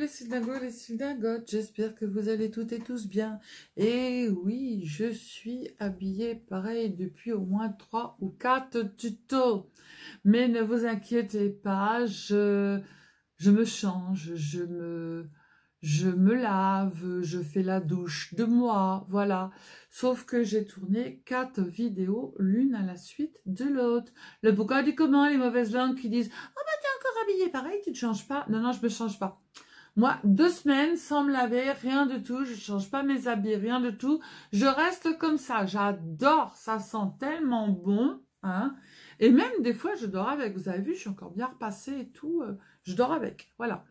les Sildingos, les Sildingotes, j'espère que vous allez toutes et tous bien. Et oui, je suis habillée pareil depuis au moins 3 ou 4 tutos. Mais ne vous inquiétez pas, je me change, je me lave, je fais la douche de moi, voilà. Sauf que j'ai tourné 4 vidéos, l'une à la suite de l'autre. Le pourquoi du comment, les mauvaises langues qui disent « Oh bah t'es encore habillée pareil, tu te changes pas ?» Non, non, je me change pas. Moi, 2 semaines sans me laver, rien du tout, je change pas mes habits, rien du tout. Je reste comme ça, j'adore, ça sent tellement bon, hein. Et même des fois, je dors avec, vous avez vu, je suis encore bien repassée et tout, je dors avec, voilà.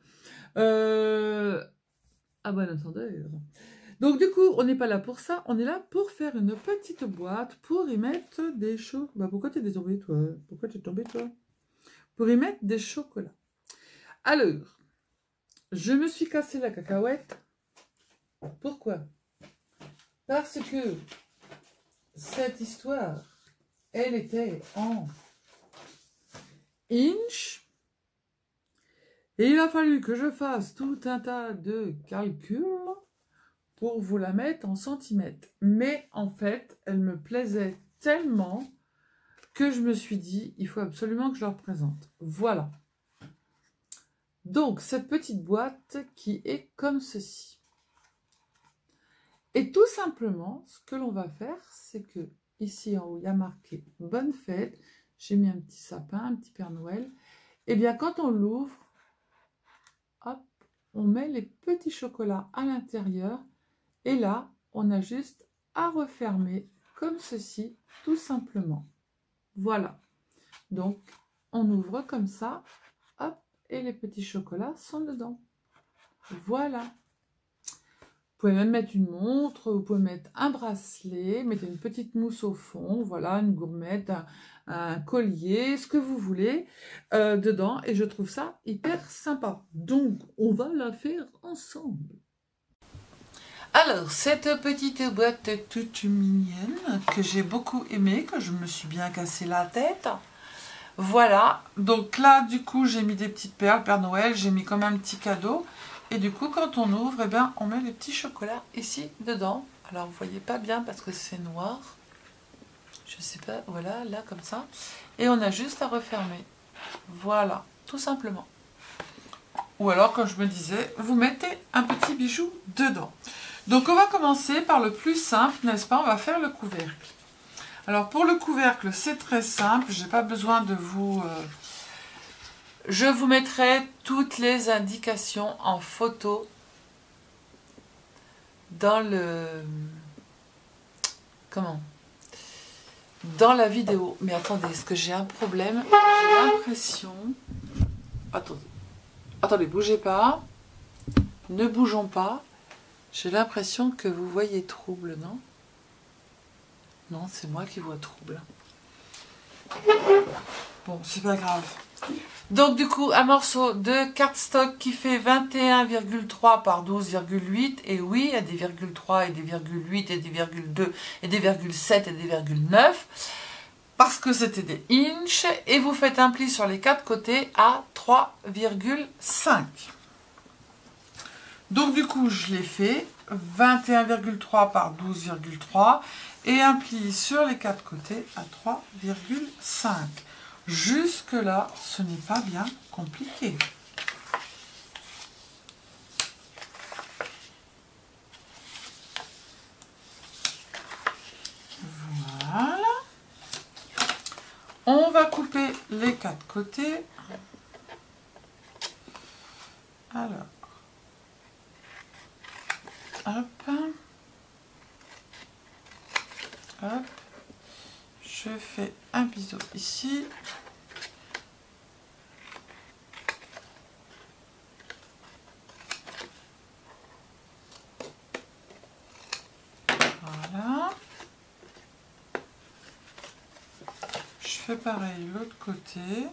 Ah bon, attendez. Donc du coup, on n'est pas là pour ça, on est là pour faire une petite boîte, pour y mettre des chocolats. Bah pourquoi t'es tombé toi? Pourquoi t'es tombé toi? Pour y mettre des chocolats. Alors, je me suis cassé la cacahuète. Pourquoi? Parce que cette histoire, elle était en inch. Et il a fallu que je fasse tout un tas de calculs pour vous la mettre en centimètres. Mais en fait, elle me plaisait tellement que je me suis dit, il faut absolument que je la représente. Voilà. Donc, cette petite boîte qui est comme ceci. Et tout simplement, ce que l'on va faire, c'est que ici en haut, il y a marqué « Bonne fête ». J'ai mis un petit sapin, un petit Père Noël. Et bien, quand on l'ouvre, hop, on met les petits chocolats à l'intérieur. Et là, on a juste à refermer comme ceci, tout simplement. Voilà. Donc, on ouvre comme ça, hop, et les petits chocolats sont dedans. Voilà. Vous pouvez même mettre une montre, vous pouvez mettre un bracelet, mettez une petite mousse au fond, voilà, une gourmette, un collier, ce que vous voulez dedans. Et je trouve ça hyper sympa. Donc, on va la faire ensemble. Alors, cette petite boîte toute mignonne, que j'ai beaucoup aimée, que je me suis bien cassé la tête. Voilà, donc là, du coup, j'ai mis des petites perles, Père Noël, j'ai mis comme un petit cadeau. Et du coup, quand on ouvre, eh bien, on met les petits chocolats ici, dedans. Alors, vous voyez pas bien parce que c'est noir. Je sais pas, voilà, là, comme ça. Et on a juste à refermer. Voilà, tout simplement. Ou alors, comme je me disais, vous mettez un petit bijou dedans. Donc, on va commencer par le plus simple, n'est-ce pas? On va faire le couvercle. Alors, pour le couvercle, c'est très simple. Je n'ai pas besoin de vous... Je vous mettrai toutes les indications en photo dans le... Comment? Dans la vidéo. Mais attendez, est-ce que j'ai un problème? J'ai l'impression... Attendez, bougez pas. Ne bougeons pas. J'ai l'impression que vous voyez trouble, non? Non, c'est moi qui vois trouble. Bon, c'est pas grave. Donc du coup, un morceau de cardstock qui fait 21,3 par 12,8. Et oui, il y a des virgule 3 et des virgule 8 et des virgule 2 et des virgule 7 et des virgule 9. Parce que c'était des inches. Et vous faites un pli sur les 4 côtés à 3,5. Donc du coup, je l'ai fait 21,3 par 12,3 et un pli sur les 4 côtés à 3,5. Jusque là, ce n'est pas bien compliqué. Voilà. On va couper les 4 côtés. Alors. Hop. Hop. Je fais un biseau ici. Voilà. Je fais pareil l'autre côté.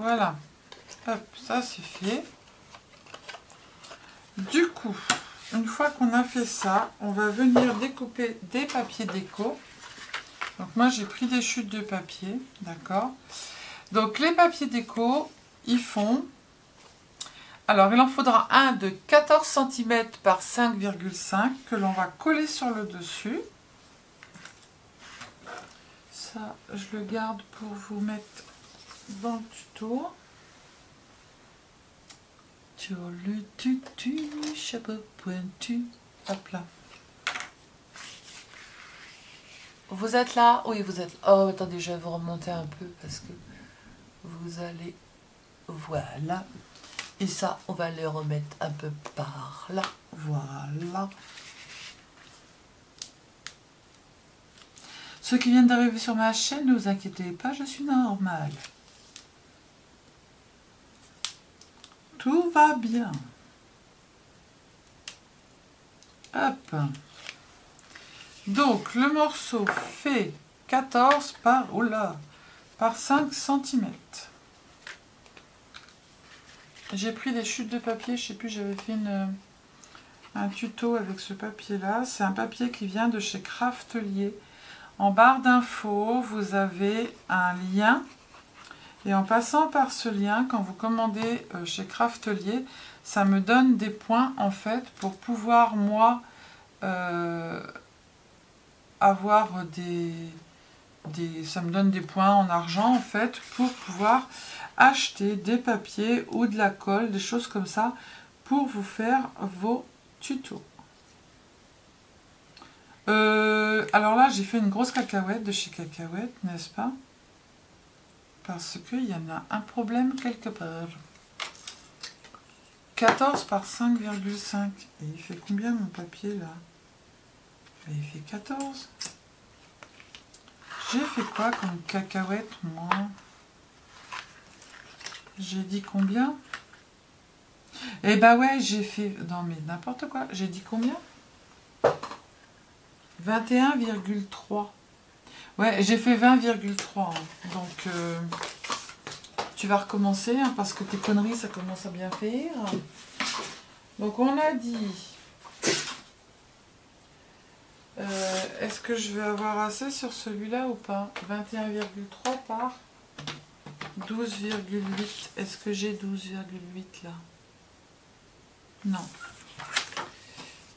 Voilà. Hop, ça c'est fait. Du coup, une fois qu'on a fait ça, on va venir découper des papiers déco. Donc moi j'ai pris des chutes de papier, d'accord. Donc les papiers déco, ils font... Alors il en faudra un de 14 cm par 5,5 que l'on va coller sur le dessus. Ça, je le garde pour vous mettre dans le tuto. Sur le tutu, chapeau pointu. Hop là. Vous êtes là? Oui, vous êtes... Oh, attendez, je vais vous remonter un peu parce que vous allez... Voilà. Et ça, on va le remettre un peu par là. Voilà. Ceux qui viennent d'arriver sur ma chaîne, ne vous inquiétez pas, je suis normale. Tout va bien. Hop. Donc, le morceau fait 14 par, oula, par 5 cm. J'ai pris des chutes de papier, je sais plus, j'avais fait un tuto avec ce papier-là. C'est un papier qui vient de chez Craftelier. En barre d'infos, vous avez un lien. Et en passant par ce lien, quand vous commandez chez Craftelier, ça me donne des points en fait pour pouvoir moi avoir ça me donne des points en argent en fait pour pouvoir acheter des papiers ou de la colle, des choses comme ça pour vous faire vos tutos. Alors là j'ai fait une grosse cacahuète de chez Cacahuète, n'est-ce pas? Parce qu'il y en a un problème quelque part. 14 par 5,5. Et il fait combien mon papier là? Il fait 14. J'ai fait quoi comme cacahuète moi? J'ai dit combien? Eh bah ouais, j'ai fait... Non mais n'importe quoi. J'ai dit combien? 21,3. Ouais, j'ai fait 20,3. Hein. Donc, tu vas recommencer hein, parce que tes conneries, ça commence à bien faire. Donc, on a dit... Est-ce que je vais avoir assez sur celui-là ou pas? 21,3 par 12,8. Est-ce que j'ai 12,8 là? Non.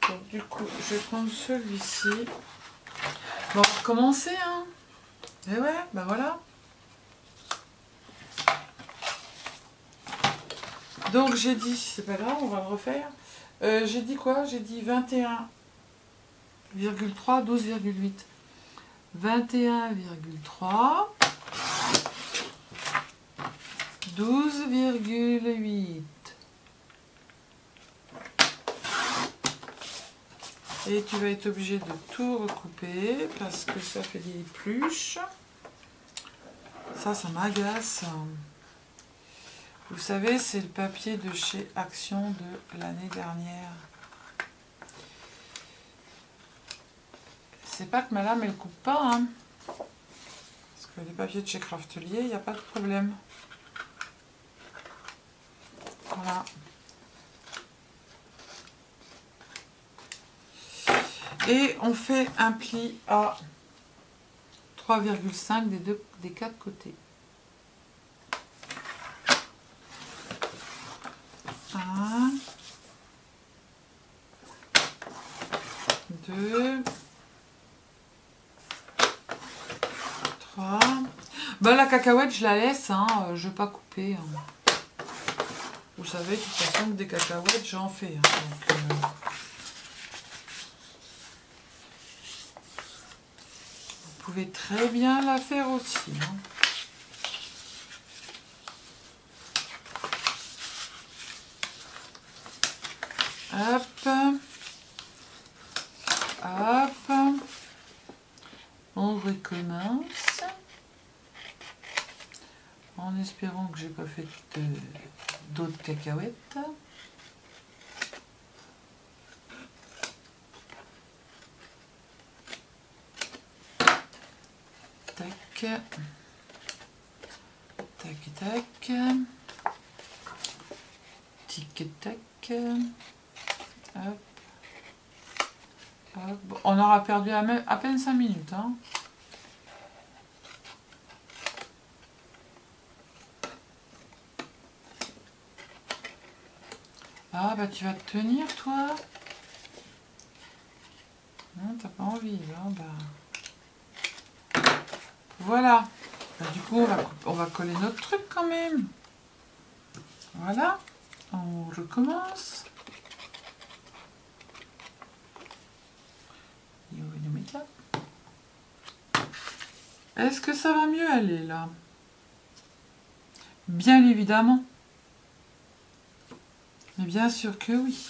Donc, du coup, je vais prendre celui-ci. Bon, on va recommencer, hein. Et ouais, bah voilà. Donc, j'ai dit, c'est pas grave, on va le refaire. J'ai dit quoi? J'ai dit 21,3, 12,8. 21,3, 12,8. Et tu vas être obligé de tout recouper parce que ça fait des pluches. Ça m'agace. Vous savez, c'est le papier de chez Action de l'année dernière. C'est pas que ma lame, elle coupe pas. Hein. Parce que les papiers de chez Craftelier, il n'y a pas de problème. Voilà. Et on fait un pli à 3,5 des quatre côtés. 1, 2, 3. Ben, la cacahuète, je la laisse, hein, je ne vais pas couper. Hein. Vous savez, de toute façon, que des cacahuètes, j'en fais. Hein, donc, vous pouvez très bien la faire aussi. Hein. Hop. Hop. On recommence. En espérant que j'ai pas fait d'autres cacahuètes. Tac. Tac, tac. Tic, tac. Hop. Hop. Bon, on aura perdu à peine 5 minutes. Hein. Ah bah tu vas te tenir toi. Non, t'as pas envie. Hein, bah. Voilà. Bah, du coup, on va coller notre truc quand même. Voilà. On recommence. Et on va nous mettre là. Est-ce que ça va mieux aller là? Bien évidemment. Mais bien sûr que oui.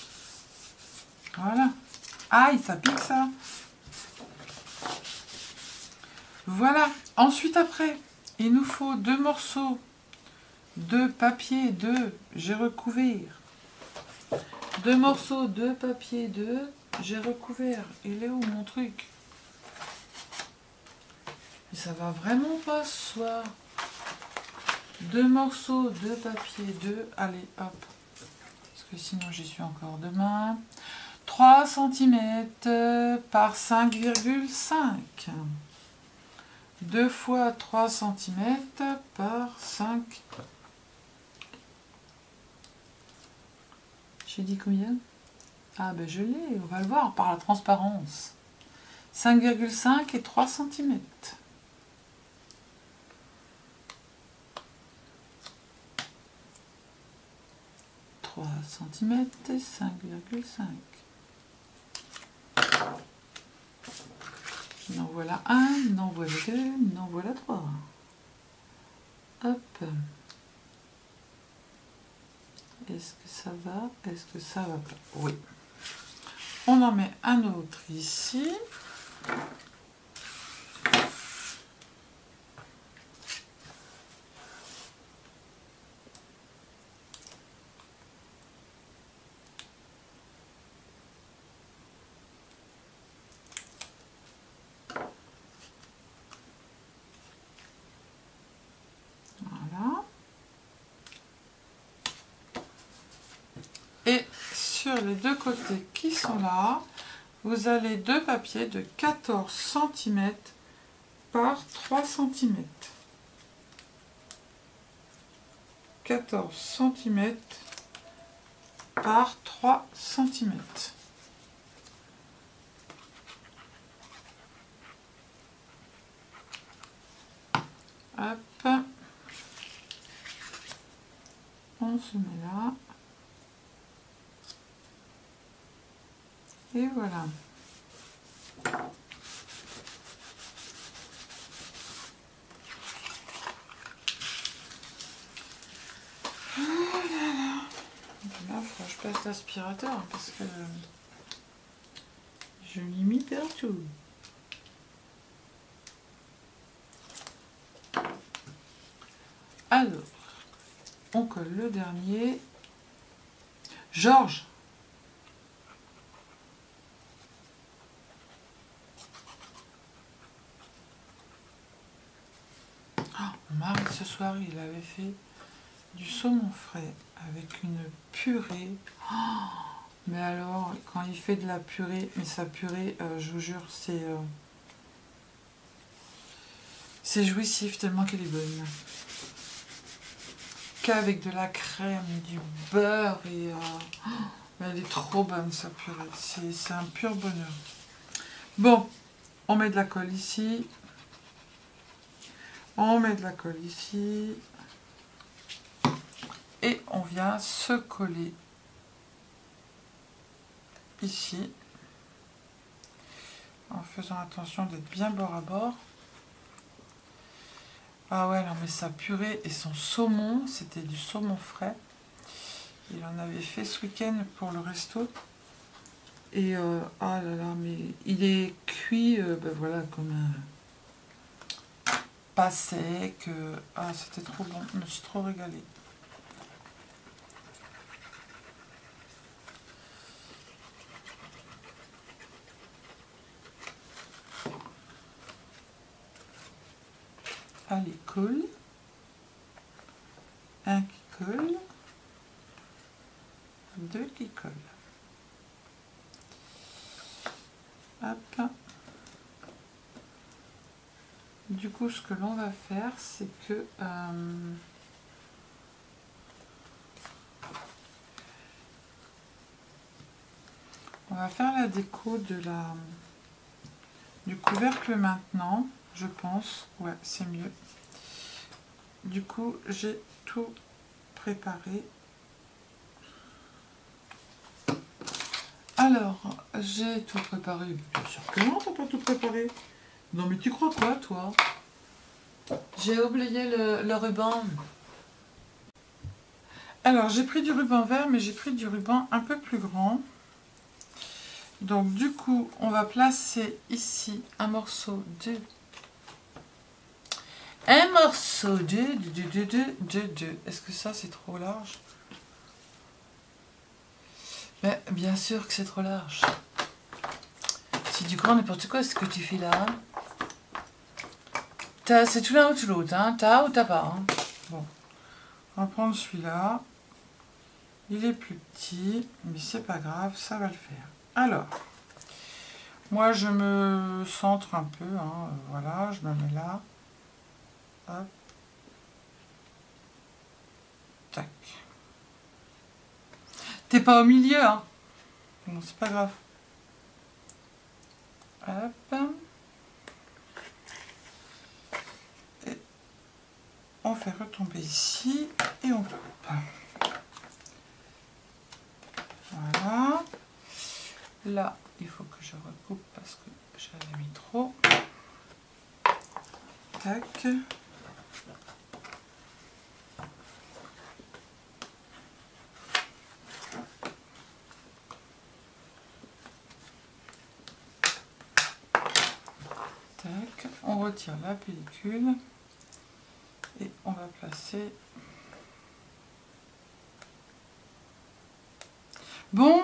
Voilà. Aïe, ça pique ça. Voilà. Ensuite, après, il nous faut 2 morceaux de papier de j'ai recouvert. 2 morceaux de papier de j'ai recouvert. Il est où mon truc? Et ça va vraiment pas ce soir. 2 morceaux de papier de... Allez, hop. Parce que sinon j'y suis encore demain. 3 cm par 5,5. 2 fois 3 cm par 5. J'ai dit combien? Ah ben je l'ai, on va le voir par la transparence. 5,5 et 3 cm. 3 cm et 5,5. En voilà un, en voilà deux, en voilà trois. Hop. Est-ce que ça va? Est-ce que ça va pas? Oui. On en met un autre ici. Voilà. Et sur les deux côtés qui sont là, vous avez 2 papiers de 14 cm par 3 cm. 14 cm par 3 cm. Hop. On se met là. Et voilà. Oh là là. Là, faut que je passe l'aspirateur parce que je l'ai mis partout. Alors, on colle le dernier. Georges. Mon mari, ce soir, il avait fait du saumon frais avec une purée. Oh, mais alors, quand il fait de la purée, mais sa purée, je vous jure, c'est jouissif tellement qu'elle est bonne. Qu'avec de la crème, du beurre et... elle est trop bonne sa purée. C'est un pur bonheur. Bon, on met de la colle ici. On met de la colle ici. Et on vient se coller ici. En faisant attention d'être bien bord à bord. Ah ouais, non mais sa purée et son saumon, c'était du saumon frais. Il en avait fait ce week-end pour le resto. Et ah là là, mais il est cuit, ben voilà, comme un... pas sec. Ah, c'était trop bon, je me suis trop régalée. Allez, colle. Un qui colle. 2 qui collent. Hop. Du coup, ce que l'on va faire, c'est que on va faire la déco du couvercle maintenant, je pense. Ouais, c'est mieux. Du coup, j'ai tout préparé. Alors, j'ai tout préparé. Bien sûr que non, t'as pas tout préparé. Non, mais tu crois quoi, toi? J'ai oublié le ruban. Alors, j'ai pris du ruban vert, mais j'ai pris du ruban un peu plus grand. Donc, du coup, on va placer ici un morceau de... Un morceau de... Est-ce que ça, c'est trop large? Mais bien sûr que c'est trop large. C'est du grand n'importe quoi, ce que tu fais là. C'est tout l'un ou tout l'autre, hein. T'as ou t'as pas, hein. Bon, on va prendre celui-là. Il est plus petit, mais c'est pas grave, ça va le faire. Alors, moi je me centre un peu, hein, voilà, je me mets là. Hop. Tac. T'es pas au milieu, hein. Bon, c'est pas grave. Hop. Et on fait retomber ici et on coupe. Voilà. Là, il faut que je recoupe parce que j'avais mis trop. Tac. Tac. On retire la pellicule et on va placer. Bon.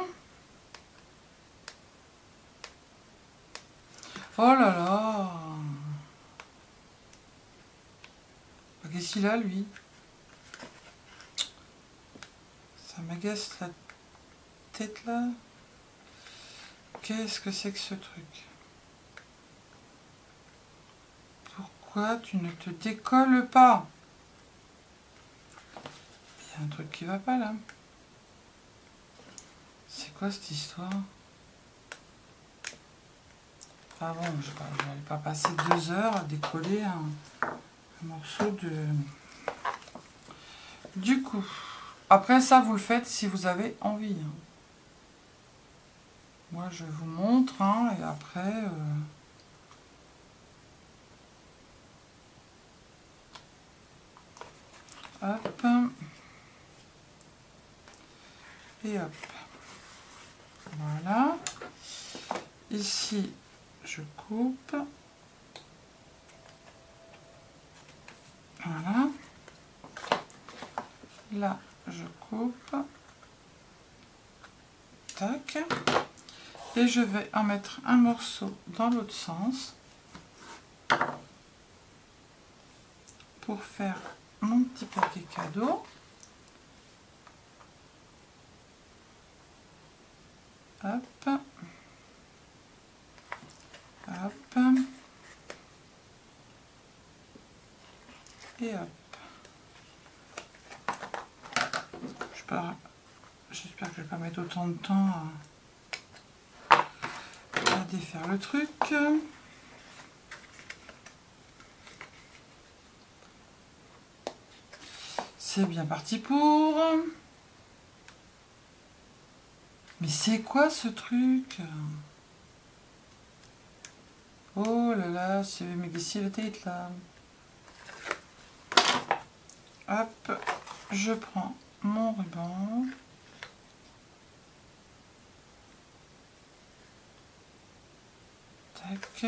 Oh là là. Qu'est-ce qu'il a, lui? Ça m'agace la tête, là. Qu'est-ce que c'est que ce truc? Pourquoi tu ne te décolles pas? Il y a un truc qui va pas, là. C'est quoi cette histoire? Ah bon, je n'allais pas passer 2 heures à décoller un morceau de... Du coup, après ça, vous le faites si vous avez envie. Hein. Moi, je vous montre, hein, et après... Hop. Et hop. Voilà. Ici, je coupe. Voilà. Là, je coupe. Tac. Et je vais en mettre un morceau dans l'autre sens pour faire mon petit paquet cadeau. Hop. Hop. Et hop. J'espère que je vais pas mettre autant de temps à défaire le truc. C'est bien parti pour. Mais c'est quoi ce truc? Oh là là, c'est m'agacer la tête là. Hop, je prends mon ruban. Tac.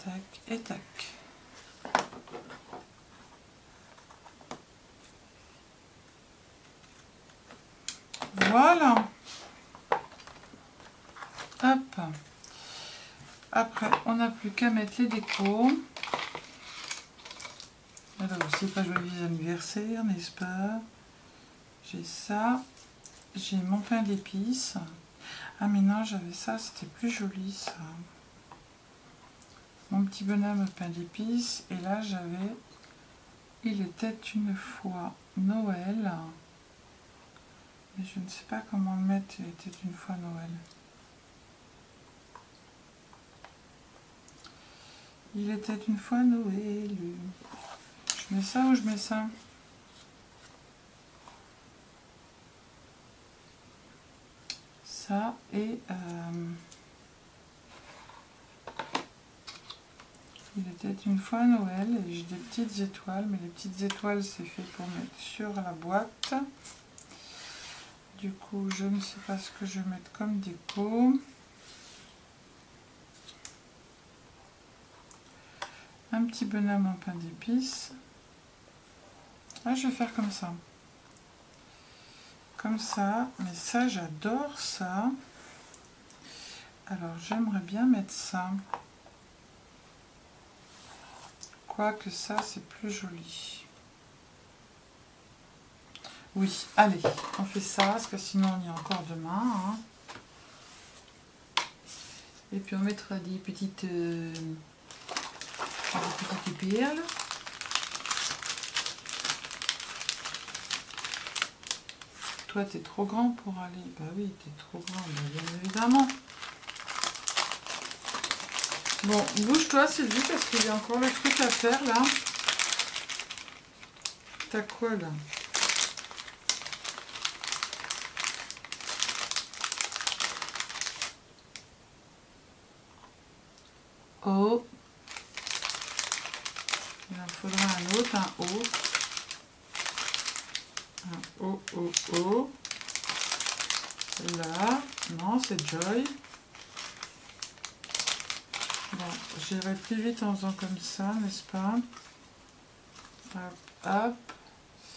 Tac et tac. Voilà. Hop. Après, on n'a plus qu'à mettre les décos. c'est pas joyeux anniversaire, n'est-ce pas? J'ai ça. J'ai mon pain d'épices. Ah mais non, j'avais ça, c'était plus joli ça. Mon petit bonhomme au pain d'épices. Et là, j'avais Il était une fois Noël. Mais je ne sais pas comment le mettre. Il était une fois Noël. Il était une fois Noël. Je mets ça ou je mets ça? Ça et... il était une fois Noël et j'ai des petites étoiles, mais les petites étoiles c'est fait pour mettre sur la boîte. Du coup, je ne sais pas ce que je vais mettre comme déco. Un petit bonhomme en pain d'épices. Ah, je vais faire comme ça. Comme ça, mais ça, j'adore ça. Alors, j'aimerais bien mettre ça. Quoique ça, c'est plus joli. Oui, allez, on fait ça, parce que sinon on y est encore demain. Hein. Et puis on mettra des petites perles. Toi, t'es trop grand pour aller. Bah oui, t'es trop grand, bah, bien évidemment. Bon, bouge-toi, Sylvie, parce qu'il y a encore le truc à faire, là. T'as quoi, là? Oh. Il en faudra un autre, un O. Un O, O, O. Là. Non, c'est Joy. Bon, j'irai plus vite en faisant comme ça, n'est-ce pas? Hop, hop.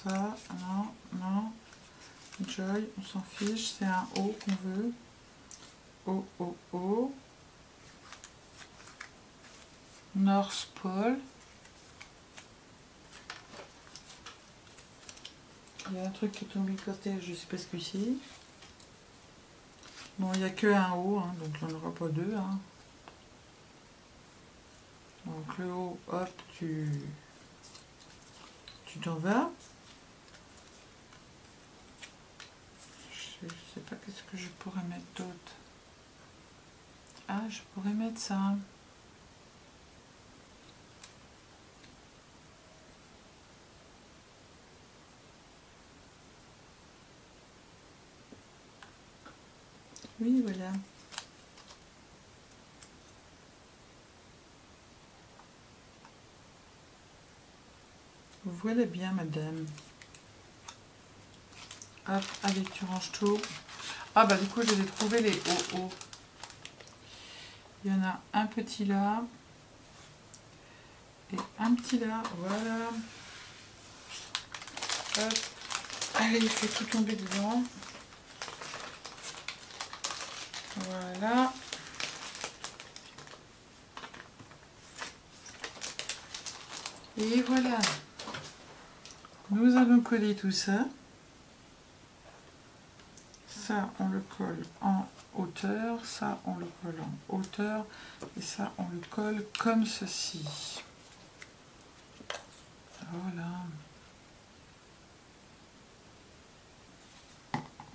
Ça, non, non. Joy, on s'en fiche, c'est un O qu'on veut. O, O, O. North Pole. Il y a un truc qui est tombé de côté, je sais pas ce que c'est. Bon, il n'y a que un O, hein, donc il n'y en aura pas deux. Hein. Donc le O, hop, tu t'en vas. Je sais pas qu'est-ce que je pourrais mettre d'autre. Ah, je pourrais mettre ça. Oui, voilà. Voilà bien, madame. Hop, allez, tu ranges tout. Ah, bah du coup, je vais trouver les OO. Il y en a un petit là. Et un petit là. Voilà. Hop. Allez, il faut tout tomber dedans. Voilà. Et voilà. Nous allons coller tout ça. Ça, on le colle en hauteur. Ça, on le colle en hauteur. Et ça, on le colle comme ceci. Voilà.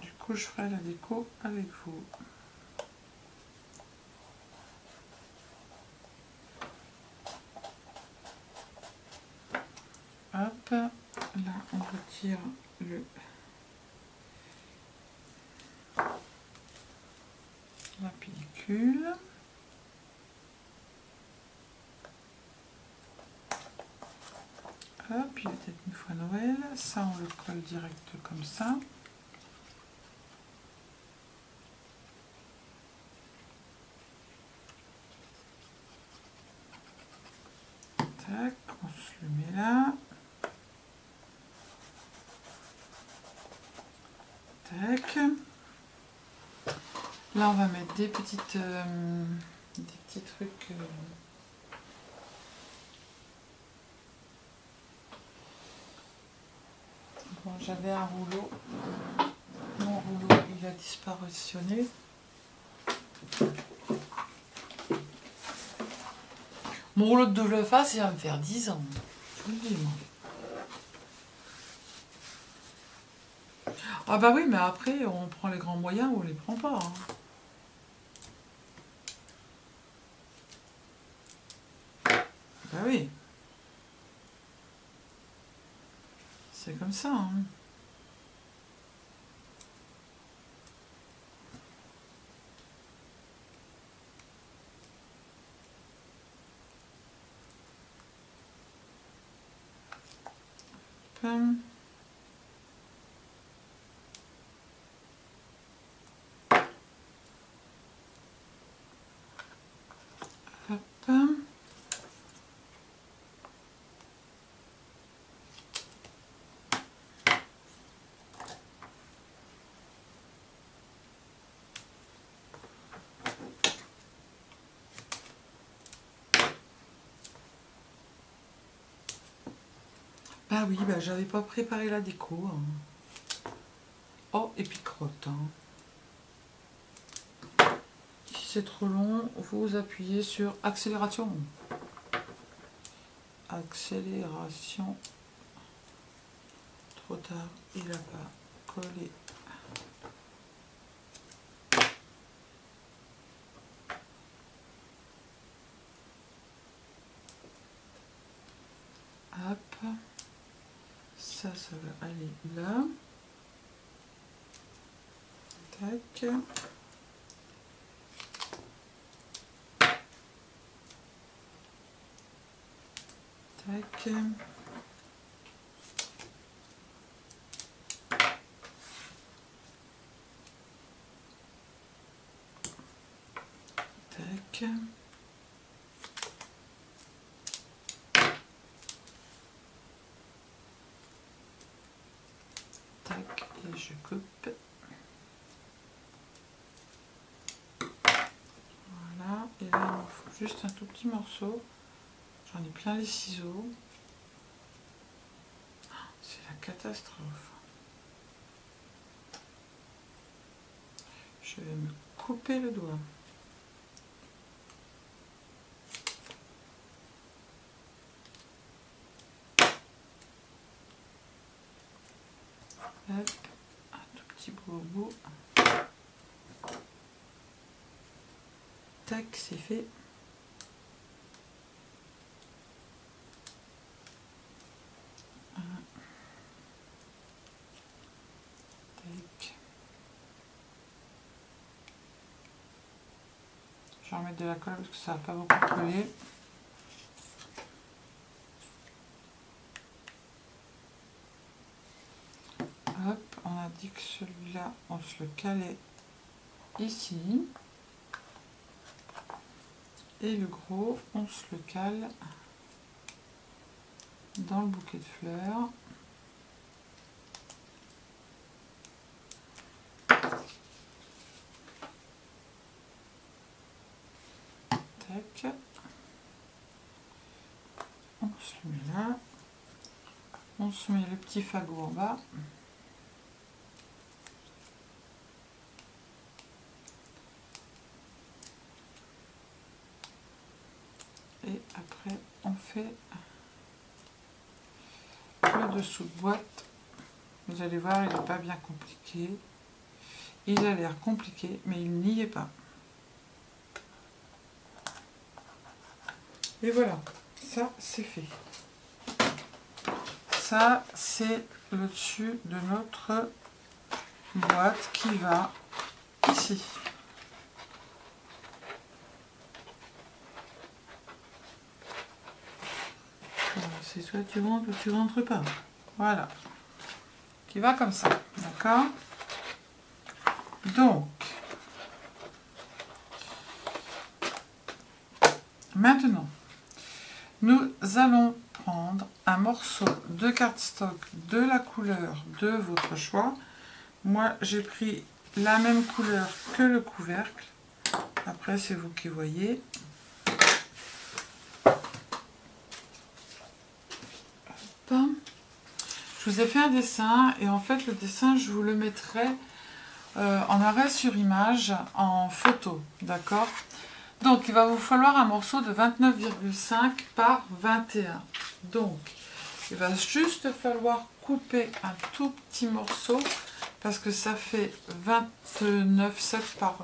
Du coup, je ferai la déco avec vous. Hop, là on retire la pellicule. Hop, il était une fois Noël. Ça on le colle direct comme ça. Tac, on se le met là. Tac. Là, on va mettre des petits trucs. j'avais un rouleau. Mon rouleau, il a disparationné. Mon rouleau de double face, il va me faire 10 ans. Je vous le dis, moi. Ah bah oui, mais après, on prend les grands moyens ou on les prend pas. Hein. Bah oui. C'est comme ça. Hein. Hop. Ah oui, bah j'avais pas préparé la déco. Hein. Oh, et puis crotte. Hein. Si c'est trop long, vous appuyez sur accélération. Accélération. Trop tard, il n'a pas collé. Hop. Ça va aller là. Tac. Tac. Tac. Tac. Et je coupe. Voilà. Et là, il me faut juste un tout petit morceau. J'en ai plein les ciseaux. C'est la catastrophe. Je vais me couper le doigt. Hop, un tout petit bout au bout. Tac, c'est fait. Tac. Je vais remettre de la colle parce que ça va pas beaucoup coller. Hop, on a dit que celui-là, on se le calait ici. Et le gros, on se le cale dans le bouquet de fleurs. Tac. On se le met là. On se met le petit fagot en bas. Et après, on fait le dessous de boîte. Vous allez voir, il n'est pas bien compliqué. Il a l'air compliqué, mais il n'y est pas. Et voilà, ça c'est fait. Ça, c'est le dessus de notre boîte qui va ici. C'est soit tu rentres ou tu rentres pas. Voilà. Qui va comme ça. D'accord? Donc, maintenant, nous allons prendre un morceau de cardstock de la couleur de votre choix. Moi, j'ai pris la même couleur que le couvercle. Après, c'est vous qui voyez. Je Je vous ai fait un dessin et en fait le dessin je vous le mettrai en arrêt sur image en photo, d'accord? Donc il va vous falloir un morceau de 29,5 par 21. Donc il va juste falloir couper un tout petit morceau parce que ça fait 29,7 par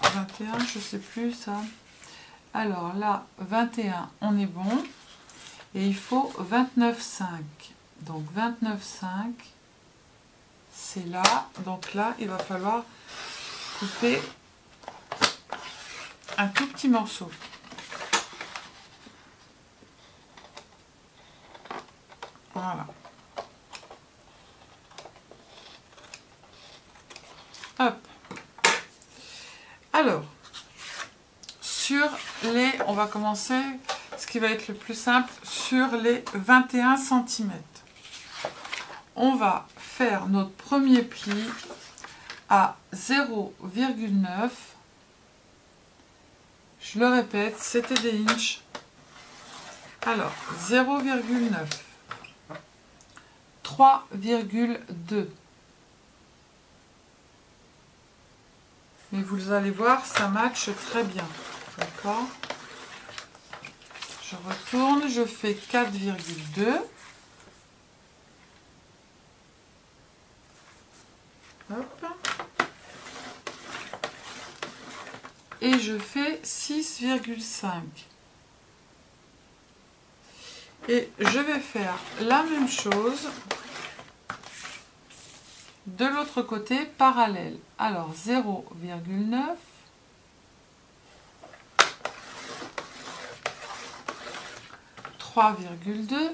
21, je sais plus ça. Alors là, 21, on est bon. Et il faut 29,5. Donc 29,5, c'est là. Donc là, il va falloir couper un tout petit morceau. Voilà. Hop. Alors, on va commencer, ce qui va être le plus simple, sur les 21 cm. On va faire notre premier pli à 0,9. Je le répète, c'était des inches. Alors, 0,9, 3,2. Mais vous allez voir, ça matche très bien. D'accord? Je retourne, je fais 4,2. Hop. Et je fais 6,5. Et je vais faire la même chose de l'autre côté parallèle. Alors 0,9. 3,2.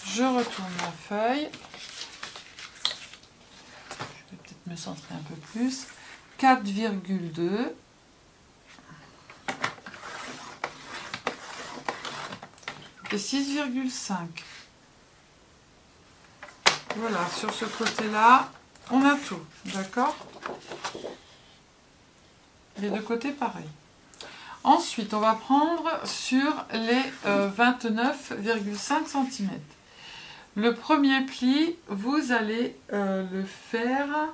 Je retourne ma feuille. Je vais peut-être me centrer un peu plus. 4,2. Et 6,5. Voilà, sur ce côté-là, on a tout, d'accord? Les deux côtés, pareil. Ensuite, on va prendre sur les 29,5 cm. Le premier pli, vous allez le faire...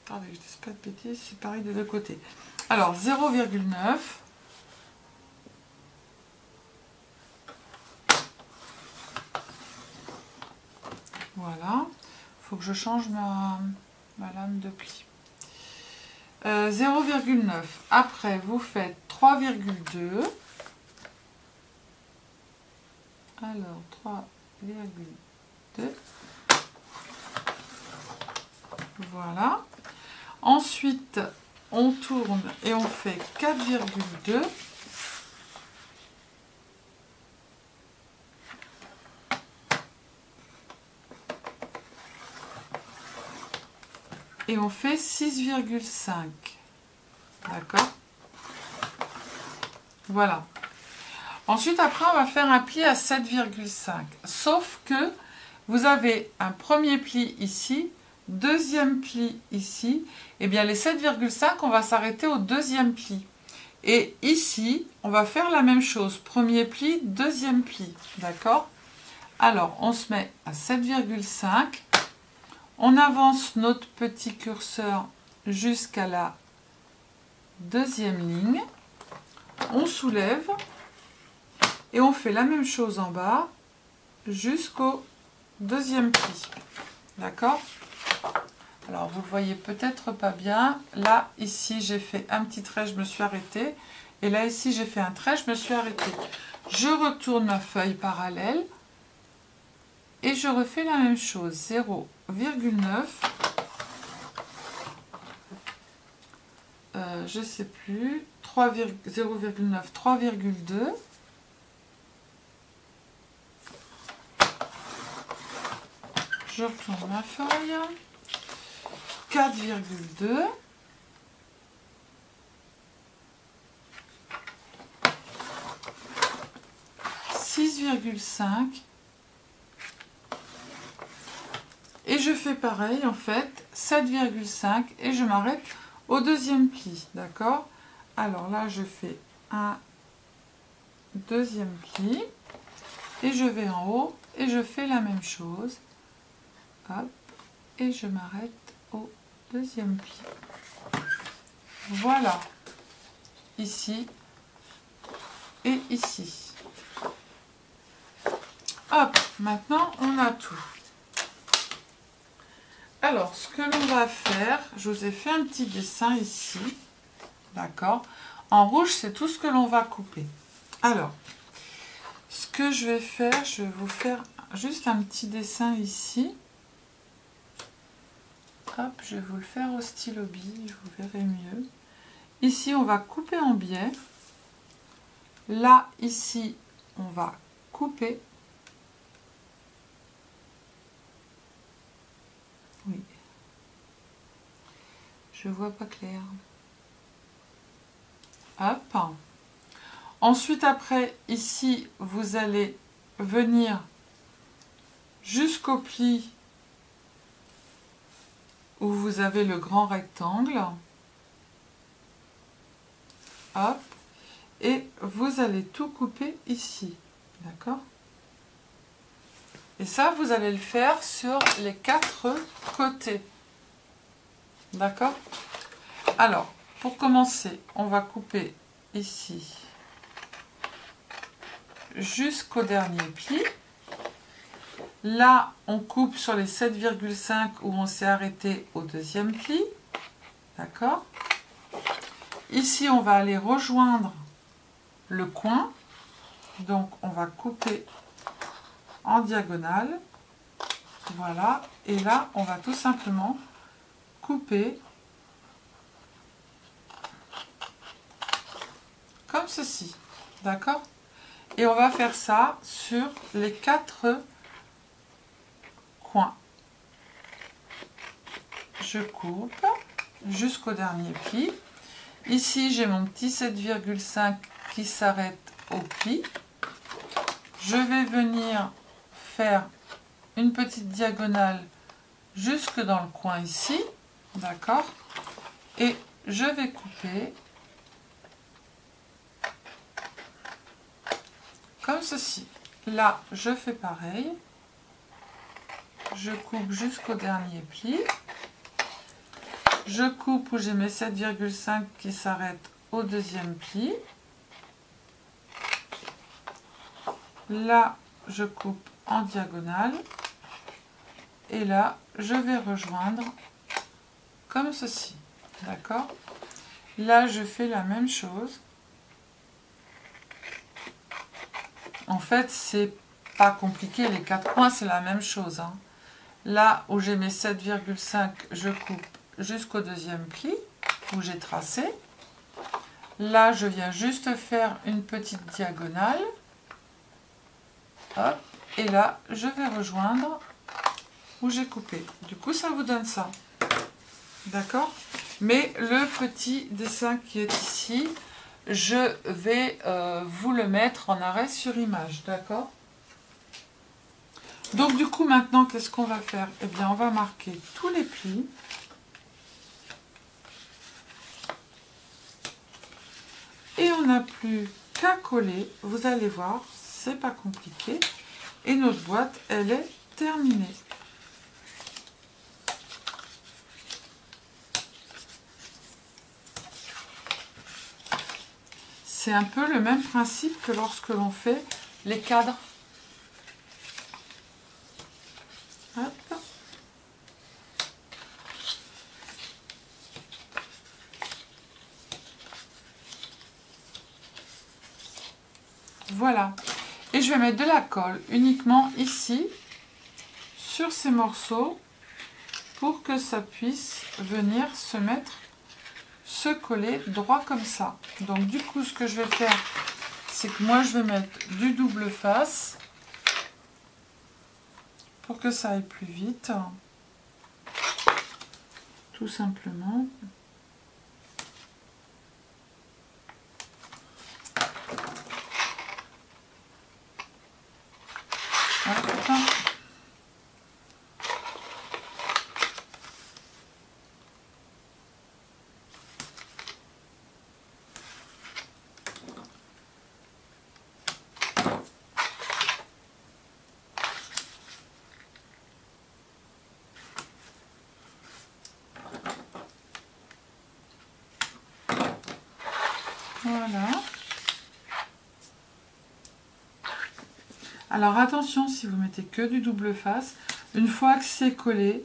Attendez, je ne dis pas de bêtises, c'est pareil des deux côtés. Alors, 0,9. Voilà. Il faut que je change ma lame de pli. 0,9. Après, vous faites 3,2. Alors, 3,2. Voilà. Ensuite, on tourne et on fait 4,2. Et on fait 6,5. D'accord? Voilà. Ensuite, après, on va faire un pli à 7,5. Sauf que vous avez un premier pli ici, deuxième pli ici. Et bien, les 7,5, on va s'arrêter au deuxième pli. Et ici, on va faire la même chose. Premier pli, deuxième pli. D'accord? Alors, on se met à 7,5. On avance notre petit curseur jusqu'à la deuxième ligne. On soulève et on fait la même chose en bas jusqu'au deuxième pli. D'accord? Alors, vous ne voyez peut-être pas bien. Là, ici, j'ai fait un petit trait, je me suis arrêtée. Et là, ici, j'ai fait un trait, je me suis arrêtée. Je retourne ma feuille parallèle et je refais la même chose. 0,9. Je ne sais plus. 0,9, 3,2. Je retourne ma feuille. 4,2. Et je fais pareil en fait, 7,5 et je m'arrête au deuxième pli, d'accord? Alors là, je fais un deuxième pli et je vais en haut et je fais la même chose. Hop, et je m'arrête au deuxième pli. Voilà, ici et ici. Hop, maintenant on a tout. Alors, ce que l'on va faire, je vous ai fait un petit dessin ici, d'accord? En rouge, c'est tout ce que l'on va couper. Alors, ce que je vais faire, je vais vous faire juste un petit dessin ici. Hop, je vais vous le faire au stylo bille, vous verrez mieux. Ici, on va couper en biais. Là, ici, on va couper. Oui. Je vois pas clair. Hop. Ensuite, après, ici, vous allez venir jusqu'au pli où vous avez le grand rectangle. Hop. Et vous allez tout couper ici. D'accord? Et ça, vous allez le faire sur les 4 côtés. D'accord? Alors, pour commencer, on va couper ici jusqu'au dernier pli. Là, on coupe sur les 7,5 où on s'est arrêté au deuxième pli. D'accord? Ici, on va aller rejoindre le coin. Donc, on va couper en diagonale. Voilà. Et là, on va tout simplement couper comme ceci. D'accord? Et on va faire ça sur les 4 coins. Je coupe jusqu'au dernier pli. Ici, j'ai mon petit 7,5 qui s'arrête au pli. Je vais venir faire une petite diagonale jusque dans le coin ici. D'accord? Et je vais couper comme ceci. Là, je fais pareil. Je coupe jusqu'au dernier pli. Je coupe où j'ai mes 7,5 qui s'arrêtent au deuxième pli. Là, je coupe en diagonale. Et là, je vais rejoindre comme ceci. D'accord? Là, je fais la même chose. En fait, c'est pas compliqué. Les 4 coins, c'est la même chose. Hein. Là où j'ai mes 7,5, je coupe jusqu'au deuxième pli où j'ai tracé. Là, je viens juste faire une petite diagonale. Hop, et là, je vais rejoindre où j'ai coupé. Du coup, ça vous donne ça. D'accord? Mais le petit dessin qui est ici, je vais vous le mettre en arrêt sur image. D'accord? Donc, du coup, maintenant, qu'est-ce qu'on va faire? Eh bien, on va marquer tous les plis. Et on n'a plus qu'à coller. Vous allez voir, c'est pas compliqué. Et notre boîte, elle est terminée. C'est un peu le même principe que lorsque l'on fait les cadres. Hop. Voilà. Et je vais mettre de la colle uniquement ici, sur ces morceaux, pour que ça puisse venir se mettre, se coller droit comme ça. Donc du coup, ce que je vais faire, c'est que moi, je vais mettre du double face pour que ça aille plus vite. Tout simplement. Voilà. Alors attention, si vous mettez que du double face, une fois que c'est collé,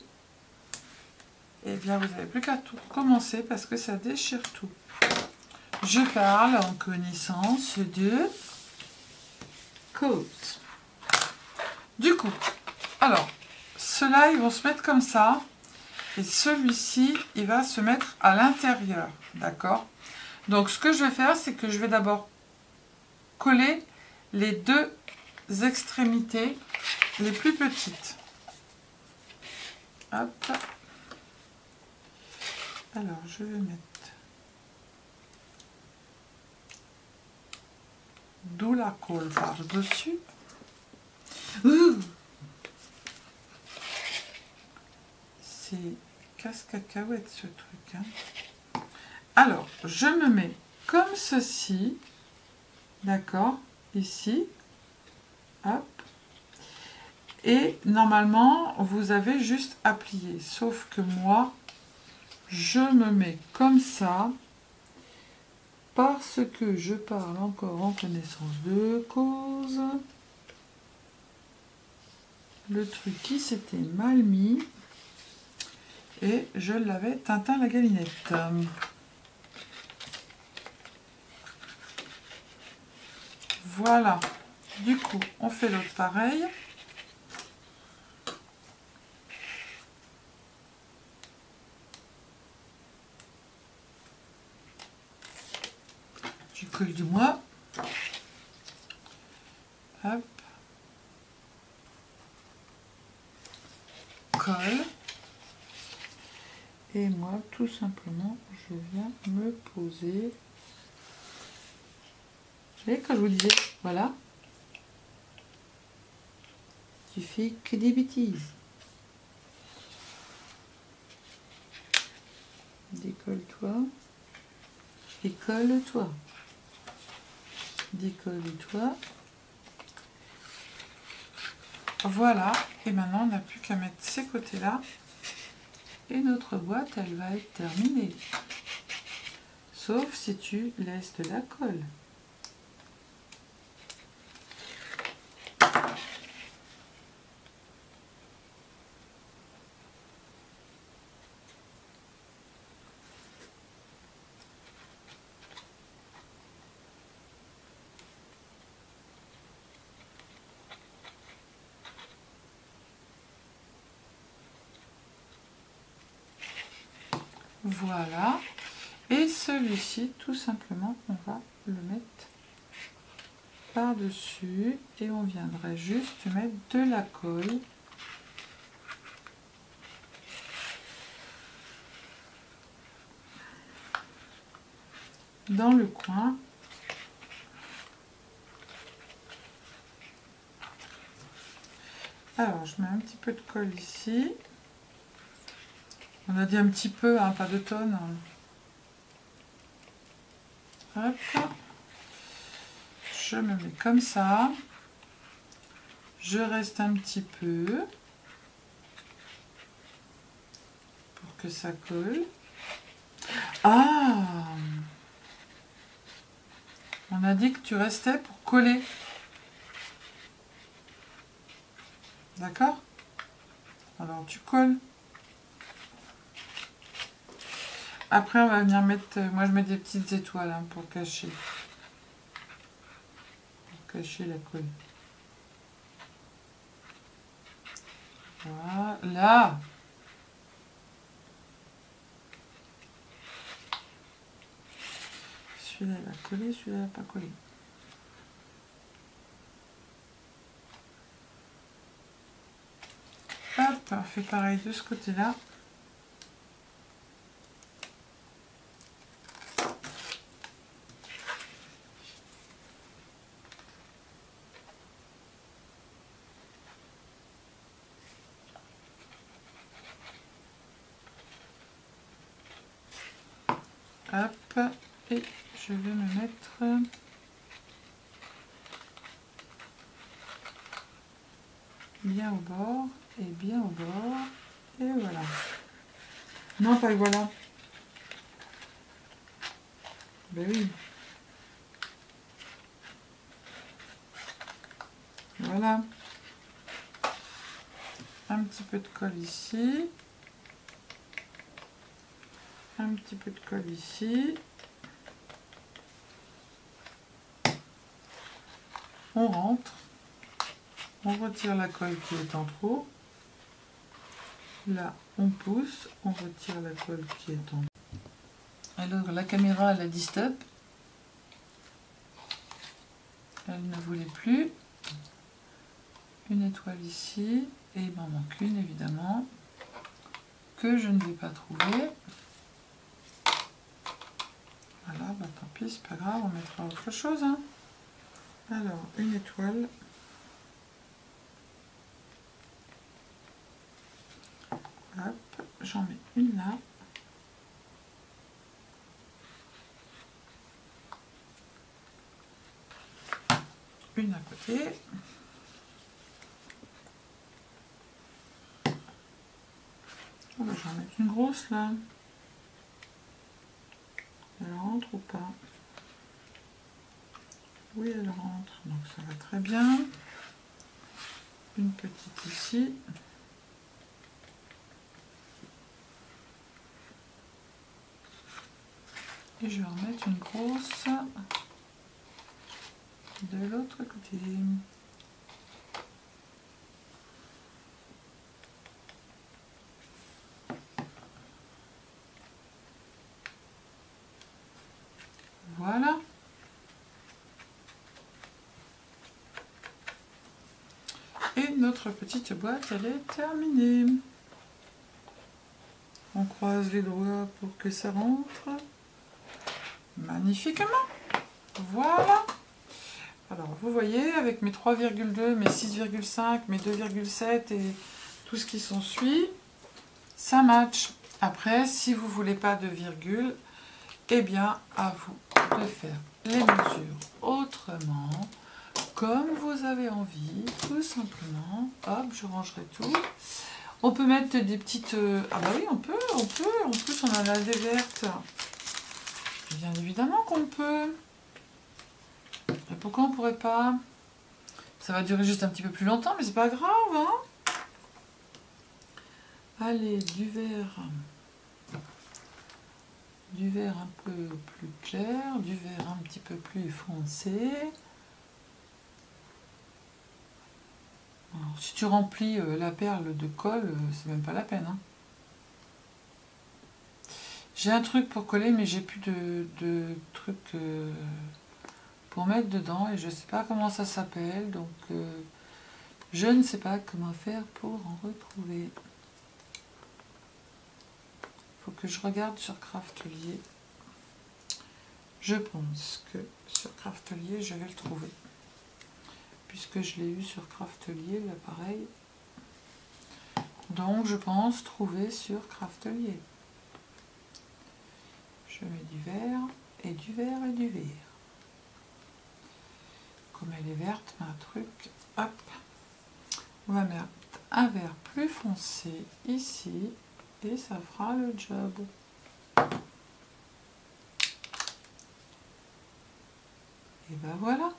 eh bien vous n'avez plus qu'à tout recommencer parce que ça déchire tout. Je parle en connaissance de cause. Du coup, alors, ceux-là, ils vont se mettre comme ça. Et celui-ci, il va se mettre à l'intérieur. D'accord? Donc, ce que je vais faire, c'est que je vais d'abord coller les deux extrémités les plus petites. Hop. Alors, je vais mettre d'où la colle par-dessus. C'est casse-cacahuète ce truc. Hein. Alors, je me mets comme ceci. D'accord? Ici. Hop. Et normalement, vous avez juste à plier. Sauf que moi, je me mets comme ça. Parce que je parle encore en connaissance de cause. Le truc qui s'était mal mis. Et je l'avais Tintin la galinette. Voilà. Du coup, on fait l'autre pareil. Je colle du moi. Hop. Colle. Et moi, tout simplement, je viens me poser. Vous voyez, quand je vous disais, voilà. Tu fais que des bêtises. Décolle-toi. Décolle-toi. Décolle-toi. Voilà. Et maintenant, on n'a plus qu'à mettre ces côtés-là. Et notre boîte, elle va être terminée. Sauf si tu laisses de la colle. Voilà. Et celui-ci, tout simplement, on va le mettre par-dessus. Et on viendrait juste mettre de la colle. Dans le coin. Alors, je mets un petit peu de colle ici. On a dit un petit peu, hein, pas de tonnes. Hop. Je me mets comme ça. Je reste un petit peu pour que ça colle. Ah! On a dit que tu restais pour coller. D'accord? Alors tu colles. Après on va venir mettre, moi je mets des petites étoiles hein, pour cacher la colle. Voilà. Celui-là il va coller, celui-là il va pas coller. Hop, on fait pareil de ce côté-là. Hop, et je vais me mettre bien au bord, et bien au bord, et voilà. Non, pas voilà. Ben oui. Voilà. Un petit peu de colle ici. Un petit peu de colle ici. On rentre. On retire la colle qui est en trop. Là, on pousse. On retire la colle qui est en trop. Alors, la caméra, elle a dit stop. Elle ne voulait plus. Une étoile ici. Et il m'en manque une, évidemment, que je ne vais pas trouver. Voilà, bah tant pis, c'est pas grave, on mettra autre chose. Hein. Alors, une étoile. Hop, j'en mets une là. Une à côté. Oh, bah, j'en mets une grosse là. Elle rentre ou pas? Oui, elle rentre, donc ça va très bien. Une petite ici. Et je vais en mettre une grosse de l'autre côté. Voilà. Et notre petite boîte, elle est terminée. On croise les doigts pour que ça rentre. Magnifiquement. Voilà. Alors, vous voyez, avec mes 3,2, mes 6,5, mes 2,7 et tout ce qui s'ensuit, ça match. Après, si vous ne voulez pas de virgule, eh bien, à vous de faire les mesures autrement, comme vous avez envie, tout simplement. Hop, je rangerai tout. On peut mettre des petites... Ah bah oui, on peut. En plus, on a la lait verte. Bien évidemment qu'on peut. Et pourquoi on pourrait pas? Ça va durer juste un petit peu plus longtemps, mais c'est pas grave, hein. Allez, du vert un peu plus clair, du vert un petit peu plus foncé. Alors, si tu remplis la perle de colle, c'est même pas la peine, hein. J'ai un truc pour coller, mais j'ai plus de trucs pour mettre dedans et je sais pas comment ça s'appelle, donc je ne sais pas comment faire pour en retrouver. Faut que je regarde sur Craftelier. Je pense que sur Craftelier, je vais le trouver. Puisque je l'ai eu sur Craftelier, l'appareil. Donc, je pense trouver sur Craftelier. Je mets du vert, et du vert, et du vert. Comme elle est verte, un truc, hop. On va mettre un vert plus foncé ici. Et ça fera le job. Et ben voilà.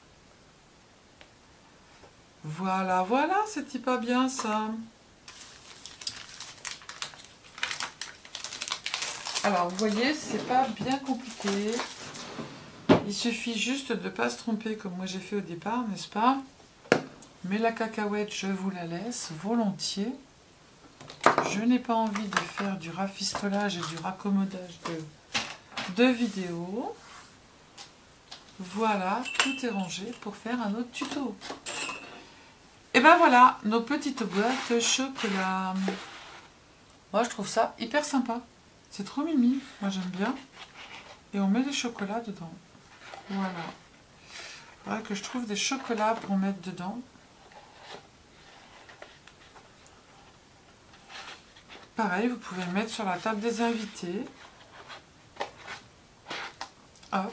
Voilà, c'était pas bien ça. Alors vous voyez, c'est pas bien compliqué. Il suffit juste de ne pas se tromper comme moi j'ai fait au départ, n'est-ce pas? Mais la cacahuète, je vous la laisse volontiers. Je n'ai pas envie de faire du rafistolage et du raccommodage de vidéos. Voilà, tout est rangé pour faire un autre tuto. Et ben voilà, nos petites boîtes chocolat. Moi, je trouve ça hyper sympa. C'est trop mimi, moi j'aime bien. Et on met des chocolats dedans. Voilà. Il faudrait que je trouve des chocolats pour mettre dedans. Pareil, vous pouvez le mettre sur la table des invités. Hop.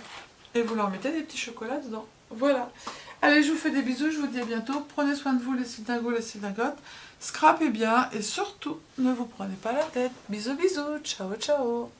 Et vous leur mettez des petits chocolats dedans. Voilà. Allez, je vous fais des bisous. Je vous dis à bientôt. Prenez soin de vous, les cylindingos, les cylindingotes. Scrapez bien. Et surtout, ne vous prenez pas la tête. Bisous, bisous. Ciao, ciao.